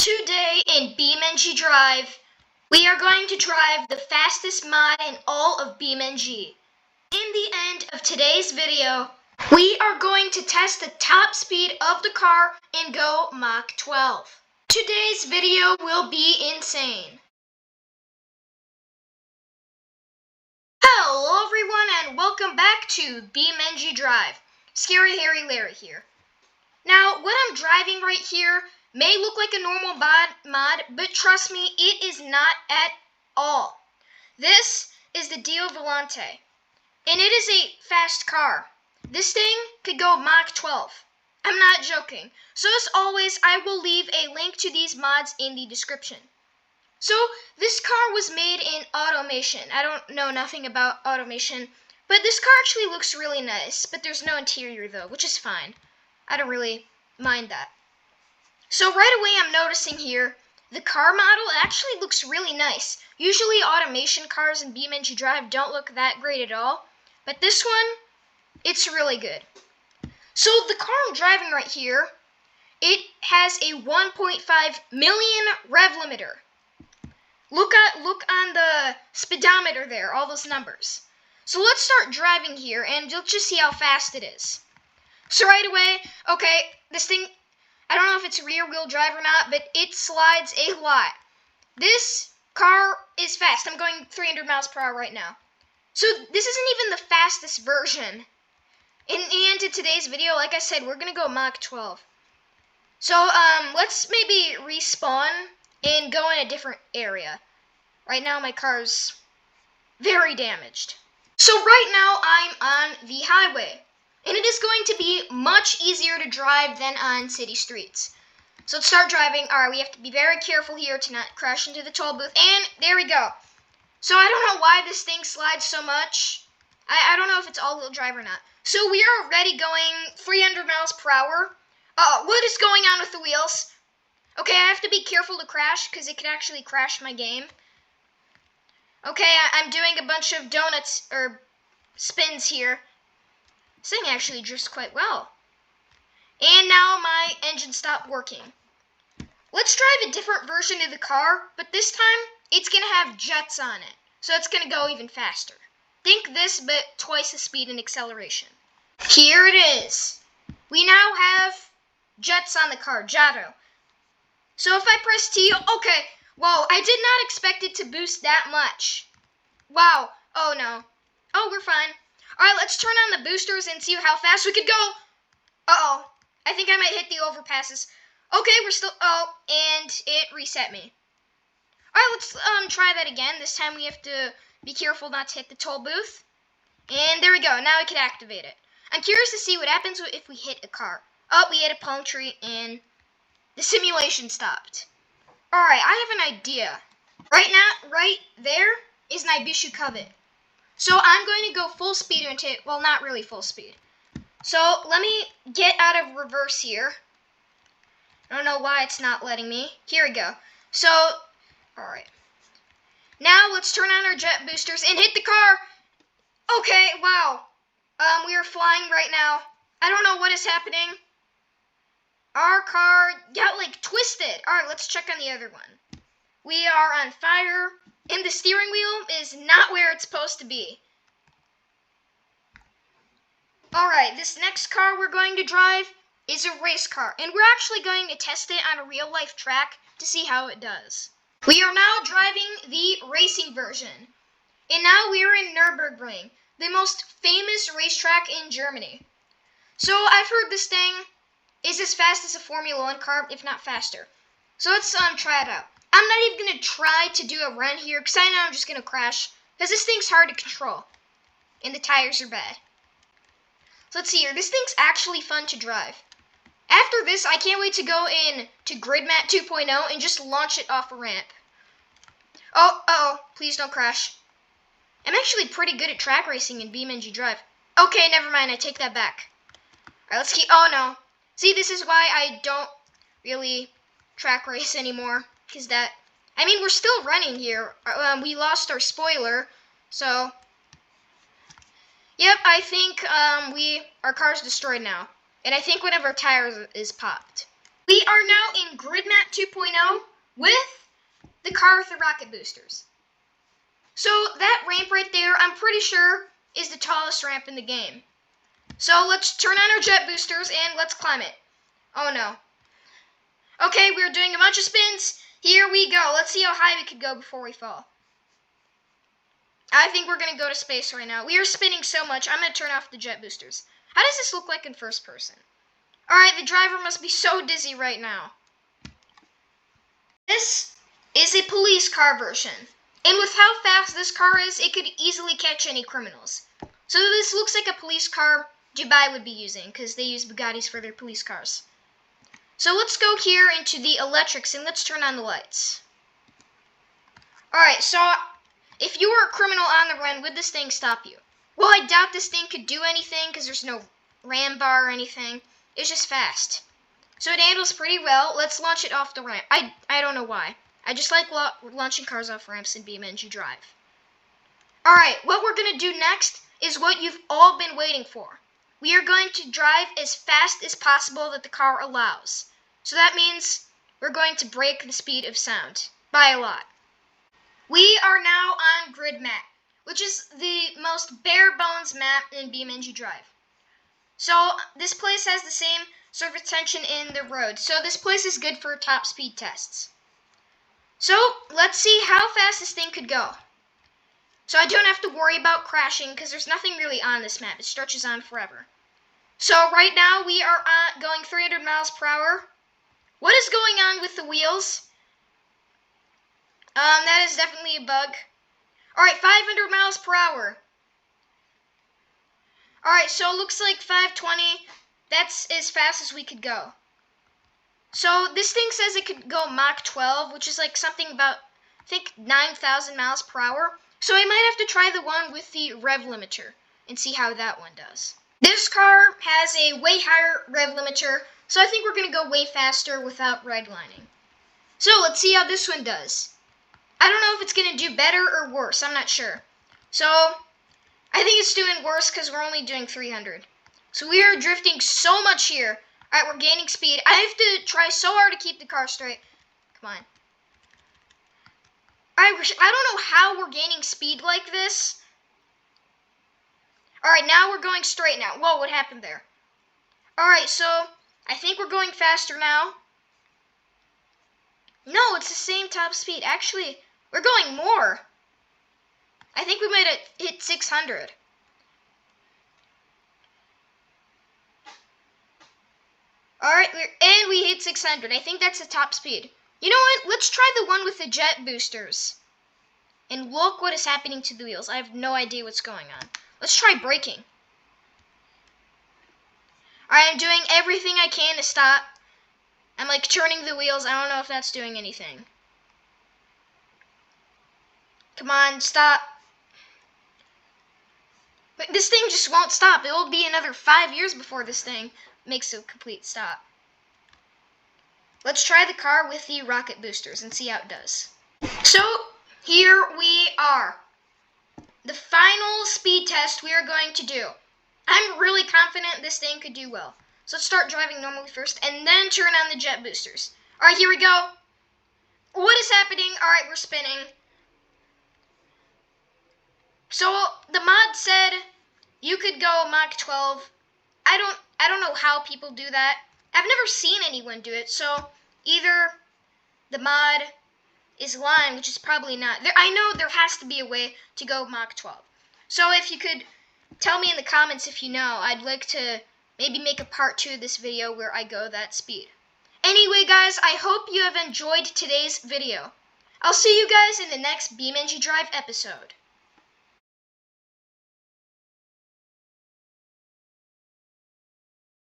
Today in BeamNG Drive, we are going to drive the fastest mod in all of BeamNG. In the end of today's video, we are going to test the top speed of the car and go Mach 12. Today's video will be insane. Hello everyone and welcome back to BeamNG Drive. Scary Harry Larry here. Now, what I'm driving right here may look like a normal mod, but trust me, it is not at all. This is the Dio Volante, and it is a fast car. This thing could go Mach 12. I'm not joking. So as always, I will leave a link to these mods in the description. So this car was made in automation. I don't know nothing about automation, but this car actually looks really nice, but there's no interior though, which is fine. I don't really mind that. So right away I'm noticing here, the car model actually looks really nice. Usually automation cars in BeamNG Drive don't look that great at all, but this one, it's really good. So the car I'm driving right here, it has a 1.5 million rev limiter. Look on the speedometer there, all those numbers. So let's start driving here and you'll just see how fast it is. So right away, okay, this thing, I don't know if it's rear wheel drive or not, but it slides a lot. This car is fast. I'm going 300 miles per hour right now. So this isn't even the fastest version. In the end of today's video, like I said, we're going to go Mach 12. So let's maybe respawn and go in a different area. Right now my car's very damaged. So right now I'm on the highway. And it is going to be much easier to drive than on city streets. So let's start driving. Alright, we have to be very careful here to not crash into the toll booth. And there we go. So I don't know why this thing slides so much. I don't know if it's all-wheel drive or not. So we are already going 300 miles per hour. What is going on with the wheels? Okay, I have to be careful to crash because it could actually crash my game. Okay, I'm doing a bunch of donuts, or spins here. This thing actually drifts quite well. And now my engine stopped working. Let's drive a different version of the car, but this time it's going to have jets on it. So it's going to go even faster. Think this, but twice the speed and acceleration. Here it is. We now have jets on the car, Giotto. So if I press T, okay, whoa, I did not expect it to boost that much. Wow, oh no. Oh, we're fine. Alright, let's turn on the boosters and see how fast we could go. Uh-oh. I think I might hit the overpasses. Okay, we're still... Oh, and it reset me. Alright, let's try that again. This time we have to be careful not to hit the toll booth. And there we go. Now we can activate it. I'm curious to see what happens if we hit a car. Oh, we hit a palm tree and the simulation stopped. Alright, I have an idea. Right now, right there is Nibishu Covet. So I'm going to go full speed into it. Well, not really full speed. So let me get out of reverse here. I don't know why it's not letting me. Here we go. So, alright. Now let's turn on our jet boosters and hit the car. Okay, wow. We are flying right now. I don't know what is happening. Our car got like twisted. Alright, let's check on the other one. We are on fire. And the steering wheel is not where it's supposed to be. Alright, this next car we're going to drive is a race car. And we're actually going to test it on a real-life track to see how it does. We are now driving the racing version. And now we are in Nürburgring, the most famous racetrack in Germany. So I've heard this thing is as fast as a Formula 1 car, if not faster. So let's try it out. I'm not even going to try to do a run here because I know I'm just going to crash because this thing's hard to control and the tires are bad. So let's see here. This thing's actually fun to drive. After this, I can't wait to go in to Gridmat 2.0 and just launch it off a ramp. Oh, uh-oh. Please don't crash. I'm actually pretty good at track racing in BeamNG Drive. Okay, never mind. I take that back. Alright, let's keep... Oh, no. See, this is why I don't really track race anymore. Because that, I mean, we're still running here. We lost our spoiler, so, yep, I think our car's destroyed now. And I think one of our tires is popped. We are now in Gridmat 2.0 with the car with the rocket boosters. So that ramp right there, I'm pretty sure, is the tallest ramp in the game. So let's turn on our jet boosters and let's climb it. Oh no. Okay, we're doing a bunch of spins. Here we go. Let's see how high we could go before we fall. I think we're going to go to space right now. We are spinning so much, I'm going to turn off the jet boosters. How does this look like in first person? Alright, the driver must be so dizzy right now. This is a police car version. And with how fast this car is, it could easily catch any criminals. So this looks like a police car Dubai would be using, because they use Bugattis for their police cars. So let's go here into the electrics and let's turn on the lights. Alright, so if you were a criminal on the run, would this thing stop you? Well, I doubt this thing could do anything because there's no ram bar or anything. It's just fast. So it handles pretty well. Let's launch it off the ramp. I don't know why. I just like launching cars off ramps in BeamNG Drive. Alright, what we're going to do next is what you've all been waiting for. We are going to drive as fast as possible that the car allows. So that means we're going to break the speed of sound by a lot. We are now on Gridmat, which is the most bare bones map in BeamNG Drive. So this place has the same surface tension in the road. So this place is good for top speed tests. So let's see how fast this thing could go. So I don't have to worry about crashing because there's nothing really on this map. It stretches on forever. So right now we are going 300 miles per hour. What is going on with the wheels? That is definitely a bug. Alright, 500 miles per hour. Alright, so it looks like 520. That's as fast as we could go. So this thing says it could go Mach 12, which is like something about, I think, 9,000 miles per hour. So I might have to try the one with the rev limiter and see how that one does. This car has a way higher rev limiter, so I think we're going to go way faster without redlining. So let's see how this one does. I don't know if it's going to do better or worse. I'm not sure. So I think it's doing worse because we're only doing 300. So we are drifting so much here. Alright, we're gaining speed. I have to try so hard to keep the car straight. Come on. I don't know how we're gaining speed like this. Alright, now we're going straight now. Whoa, what happened there? Alright, so I think we're going faster now. No, it's the same top speed. Actually, we're going more. I think we might have hit 600. Alright, and we hit 600. I think that's the top speed. You know what? Let's try the one with the jet boosters. And look what is happening to the wheels. I have no idea what's going on. Let's try braking. Alright, I'm doing everything I can to stop. I'm like turning the wheels. I don't know if that's doing anything. Come on, stop. But this thing just won't stop. It will be another 5 years before this thing makes a complete stop. Let's try the car with the rocket boosters and see how it does. So, here we are. The final speed test we are going to do. I'm really confident this thing could do well. So let's start driving normally first and then turn on the jet boosters. Alright, here we go. What is happening? Alright, we're spinning. So the mod said you could go Mach 12. I don't know how people do that. I've never seen anyone do it, so either the mod is lying, which is probably not. I know there has to be a way to go Mach 12. So if you could tell me in the comments if you know, I'd like to maybe make a part 2 of this video where I go that speed. Anyway, guys, I hope you have enjoyed today's video. I'll see you guys in the next BeamNG Drive episode.